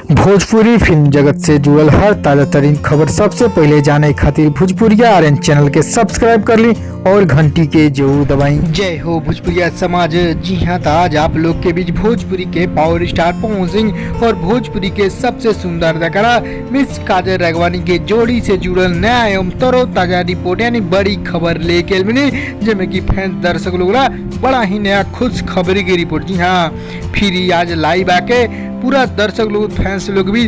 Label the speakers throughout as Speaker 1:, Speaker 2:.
Speaker 1: Bhojpuri film जगत से जुड़ल हर ताजा तरीन खबर सबसे पहले जाने खातिर भोजपुरिया आर्यन चैनल के सब्सक्राइब कर ली और घंटी के जरूर दबाई। जय हो भोजपुरिया समाज। जी हाँ, तो आज आप लोग के बीच भोजपुरी के पावर स्टार पवन सिंह और भोजपुरी के सबसे सुंदर अदाकारा मिस काजल राघवानी के जोड़ी से जुड़ल नया एवं तरो ताजा रिपोर्ट यानी बड़ी खबर लेके मिली, जिसमें की फैंस दर्शक लोग बड़ा ही नया खुश खबरी की रिपोर्ट। जी हाँ, फिर आज लाइव आके पूरा दर्शक लोग फैंस लोग भी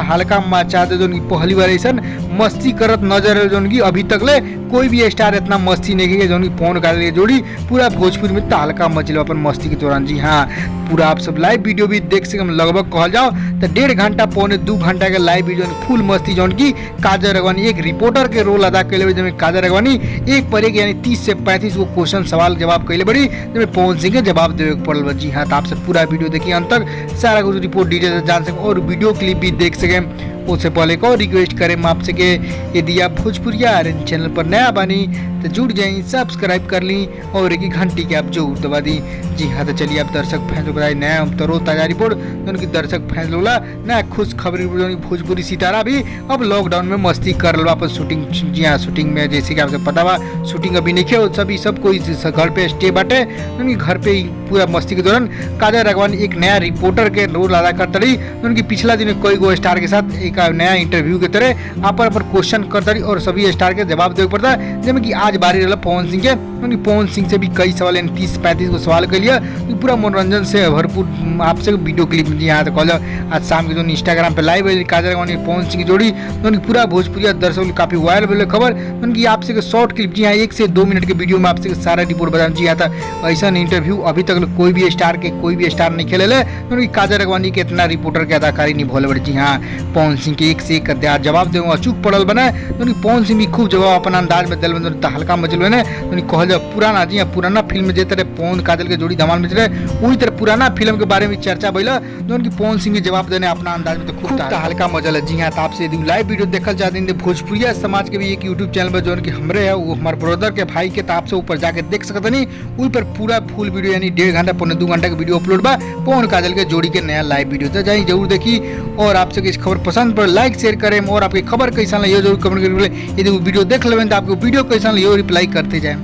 Speaker 1: हल्का मचाते जो पहली बार ऐसा मस्ती करत नजर जो अभी तक ले कोई भी स्टार इतना मस्ती नहीं किया जो पवन काजल जोड़ी पूरा भोजपुरी में हल्का मचल अपन मस्ती के दौरान। जी हाँ, पूरा आप सब लाइव वीडियो भी देख सके, लगभग कहल जाओ तो 1.5 घंटा पौने 2 घंटा के लाइव वीडियो फुल मस्ती जौन की काजल राघवानी एक रिपोर्टर के रोल अदा कैले, जिसमें काजल राघवानी एक पर एक यानी 30 से 35 को क्वेश्चन सवाल जवाब कैले बड़ी, जिसमें पवन सिंह के जवाब देवे के पड़ल। जी हाँ, तो आप सब पूरा वीडियो देखिए अंत तक, सारा कुछ रिपोर्ट डिटेल जान सके और वीडियो क्लिप भी देख सके। उससे पहले को रिक्वेस्ट करें आपसे कि यदि आप भोजपुरिया आर्यन चैनल पर नया बनी तो जुड़ जाए, सब्सक्राइब कर ली और एक घंटी के आप जरूर दबा दी। जी हाँ, तो चलिए आप दर्शक फैंस लोग बताए नया तरो ताजा रिपोर्ट उनकी दर्शक फैंस लोग नया खुश खबरी भोजपुरी सितारा भी अब लॉकडाउन में मस्ती कर लो वापस शूटिंग। जी हाँ, शूटिंग में जैसे कि आपसे पता हुआ शूटिंग अभी नहीं किया, सभी सब कोई घर पे स्टे बाटे उनकी घर पे पूरा मस्ती के दौरान काजल राघवानी एक नया रिपोर्टर के रोल अदा करता रही। उनकी पिछला दिन कई गो स्टार के साथ एक नया इंटरव्यू के तरह आप क्वेश्चन करता रही और सभी स्टार के जवाब देवे पड़ता, जिसमें कि आज बारी रहा पवन सिंह के। उनकी पवन सिंह से भी कई सवाल 30-35 को सवाल कर लिया, पूरा मनोरंजन से भरपूर आपसे वीडियो क्लिप। जी हाँ, तो कॉल आज शाम के जो इंस्टाग्राम पे लाइव है काजल राघवानी पवन सिंह की जोड़ी उनकी पूरा भोजपुरी दर्शक काफी वायरल बोले खबर उनकी आपसे के शॉर्ट क्लिप। जी हाँ, 1 से 2 मिनट के वीडियो में आपसे सारा रिपोर्ट बता। जी हाँ, था ऐसा इंटरव्यू अभी तक कोई भी स्टार नहीं खेले उनकी काजल राघवानी के इतना रिपोर्टर के अदाकारी नहीं भोले बड़े। जी हाँ, पवन सिंह के एक से एक जवाब दे अचूक पड़ल बने, पवन सिंह भी खूब जवाब अपना अंदाज में दिल हल्का मचल बने। कहल जाए पुराना, जी हाँ, पुराना फिल्म में जिस तरह पवन काजल के जोड़ी धमाल में चले वही तरह पुराना फिल्म के बारे में चर्चा भइला, जो पवन सिंह के जवाब देने अपना अंदाज में तो खूब हल्का मचल है। जी हाँ, तो आपसे यदि लाइव वीडियो देखल चाहते हैं भोजपुरिया समाज के भी एक यूट्यूब चैनल पर जो हमरे है वो हमारे ब्रदर के भाई के आपसे ऊपर जाके देख सकते नहीं, वही पर पूरा फुल वीडियो यानी 1.5 घंटा पौने 2 घंटा का वीडियो अपलोड बा पवन काजल के जोड़ी के नया लाइव वीडियो तो जाइए जरूर देखी। और आपसे इस खबर पसंद पर लाइक शेयर करें और आपकी खबर कैसा लगे जरूर कमेंट करके यदि वो वीडियो देख लें तो आपको वीडियो कैसा लगे रिप्लाई करते जाए।